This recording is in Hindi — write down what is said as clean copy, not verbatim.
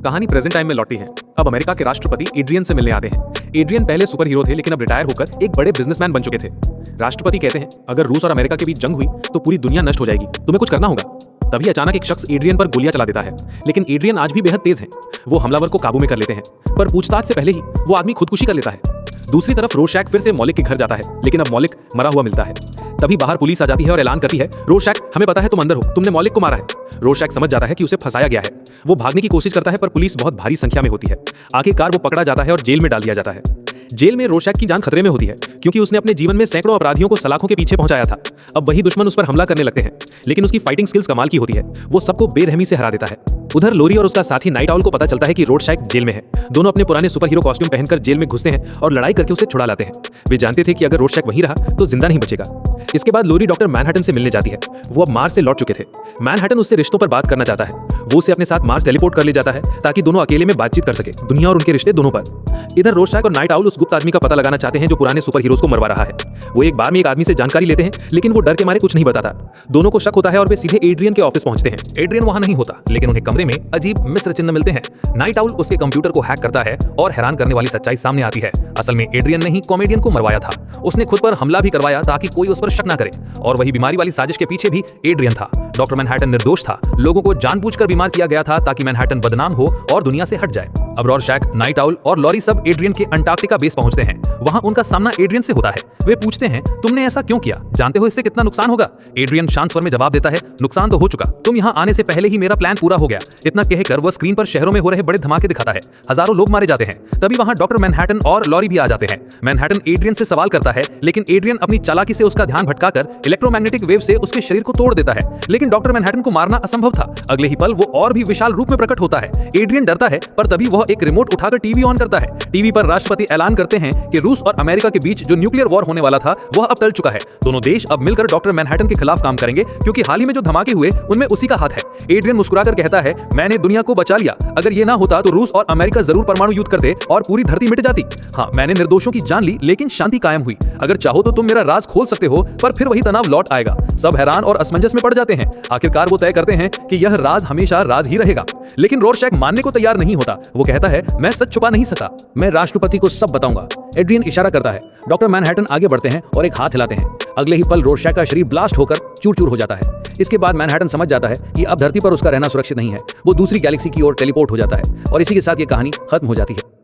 कहानी प्रेजेंट टाइम में लौटती है। अब अमेरिका के राष्ट्रपति एड्रियन से मिलने आते हैं। एड्रियन पहले सुपर हीरो थे, लेकिन अब रिटायर होकर एक बड़े बिजनेसमैन बन चुके थे। राष्ट्रपति कहते हैं, अगर रूस और अमेरिका के बीच जंग हुई तो पूरी दुनिया नष्ट हो जाएगी, तुम्हें कुछ करना होगा। तभी अचानक एक शख्स एड्रियन पर गोलियां चला देता है, लेकिन एड्रियन आज भी बेहद तेज है। वो हमलावर को काबू में कर लेते हैं, पर पूछताछ से पहले ही वो आदमी खुदकुशी कर लेता है। दूसरी तरफ रोशैक फिर से मौलिक के घर जाता है, लेकिन अब मौलिक मरा हुआ मिलता है। तभी बाहर पुलिस आ जाती है और ऐलान करती है, रोशैक, हमें पता है तुम अंदर हो, तुमने मौलिक को मारा है। रोशैक समझ जाता है कि उसे फंसाया गया है। वो भागने की कोशिश करता है, पर पुलिस बहुत भारी संख्या में होती है। आखिरकार वो पकड़ा जाता है और जेल में डाल दिया जाता है। जेल में रोशैक की जान खतरे में होती है, क्योंकि उसने अपने जीवन में सैकड़ों अपराधियों को सलाखों के पीछे पहुंचाया था। अब वही दुश्मन उस पर हमला करने लगते हैं, लेकिन उसकी फाइटिंग स्किल्स कमाल की होती है। वो सबको बेरहमी से हरा देता है। उधर लोरी और उसका साथी नाइट आउल को पता चलता है कि रोशैक जेल में है। दोनों अपने पुराने सुपर हीरो कॉस्ट्यूम पहनकर जेल में घुसते हैं और लड़ाई करके उसे छुड़ा लाते हैं। वे जानते थे कि अगर रोशैक वहीं रहा तो जिंदा नहीं बचेगा। इसके बाद लोरी डॉक्टर मैनहट्टन से मिलने जाती है। वो अब मार्स से लौट चुके थे। मैनहट्टन उससे रिश्तों पर बात करना चाहता है। वो उसे अपने साथ मार्स टेलीपोर्ट कर ले जाता है, ताकि दोनों अकेले में बातचीत कर सके, दुनिया और उनके रिश्ते दोनों पर। इधर रोशैक और नाइट आउल उस गुप्त आदमी का पता लगाना चाहते हैं जो पुराने सुपर हीरोज को मरवा रहा है। वो एक बार में एक आदमी से जानकारी लेते हैं, लेकिन वो डर के मारे कुछ नहीं बताता। दोनों को शक होता है और वे सीधे एड्रियन के ऑफिस पहुंचते हैं। एड्रियन वहां नहीं होता, लेकिन उन्हें कमरे में अजीब मिस्र चिन्ह मिलते हैं। नाइट आउल उसके कंप्यूटर को हैक करता है और हैरान करने वाली सच्चाई सामने आती है। असल में एड्रियन ने ही कॉमेडियन को मरवाया था। उसने खुद पर हमला भी करवाया ताकि कोई उस पर शक न करे, और वही बीमारी वाली साजिश के पीछे भी एड्रियन था। डॉक्टर मैनहट्टन निर्दोष था। लोगों को जानबूझकर बीमार किया गया था ताकि मैनहट्टन बदनाम हो और दुनिया से हट जाए। अब रोशैक, नाइट आउल और लॉरी सब एड्रियन के अंटार्कटिका बेस पहुंचते हैं। वहां उनका सामना एड्रियन से होता है। वे पूछते हैं, तुमने ऐसा क्यों किया? जानते हो इससे कितना नुकसान होगा? एड्रियन शांत स्वर में जवाब देता है, नुकसान तो हो चुका। तुम यहाँ आने से पहले ही मेरा प्लान पूरा हो गया। इतना कहकर वह स्क्रीन पर शहरों में हो रहे बड़े धमाके दिखाता है। हजारों लोग मारे जाते हैं। तभी वहां डॉक्टर मैनहट्टन और लॉरी भी आ जाते हैं। मैनहट्टन एड्रियन से सवाल करता है, लेकिन एड्रियन अपनी चालाकी से उसका ध्यान भटकाकर इलेक्ट्रोमैग्नेटिक वेव से उसके शरीर को तोड़ देता है। लेकिन डॉक्टर मैनहट्टन को मारना असंभव था। अगले ही पल वो और भी विशाल रूप में प्रकट होता है। एड्रियन डरता है, पर तभी वह एक रिमोट उठाकर टीवी ऑन करता है। टीवी पर राष्ट्रपति ऐलान करते हैं कि रूस और अमेरिका के बीच जो न्यूक्लियर वॉर होने वाला था वह अब टल चुका है। दोनों देश अब मिलकर डॉक्टर मैनहट्टन के खिलाफ काम करेंगे, क्योंकि हाल ही में जो धमाके हुए उनमें उसी का हाथ है। एड्रियन मुस्कुराकर कहता है, मैंने दुनिया को बचा लिया। अगर ये ना होता तो रूस और अमेरिका जरूर परमाणु युद्ध करते और पूरी धरती मिट जाती। हाँ, मैंने निर्दोषों की जान ली, लेकिन शांति कायम हुई। अगर चाहो तो तुम मेरा राज खोल सकते हो, पर फिर वही तनाव लौट आएगा। सब हैरान और असमंजस में पड़ जाते हैं। आखिरकार वो तय करते हैं कि यह राज हमेशा राज ही रहेगा। लेकिन रोशैक मानने को तैयार नहीं होता। वो कहता है, मैं सच छुपा नहीं सका, मैं राष्ट्रपति को सब बताऊंगा। एड्रियन इशारा करता है। डॉक्टर मैनहट्टन आगे बढ़ते हैं और एक हाथ हिलाते हैं। अगले ही पल रोशैक का शरीर ब्लास्ट होकर चूर-चूर हो जाता है। इसके बाद मैनहट्टन समझ जाता है कि अब धरती पर उसका रहना सुरक्षित नहीं है। वो दूसरी गैलेक्सी की ओर टेलीपोर्ट हो जाता है और इसी के साथ ये कहानी खत्म हो जाती है।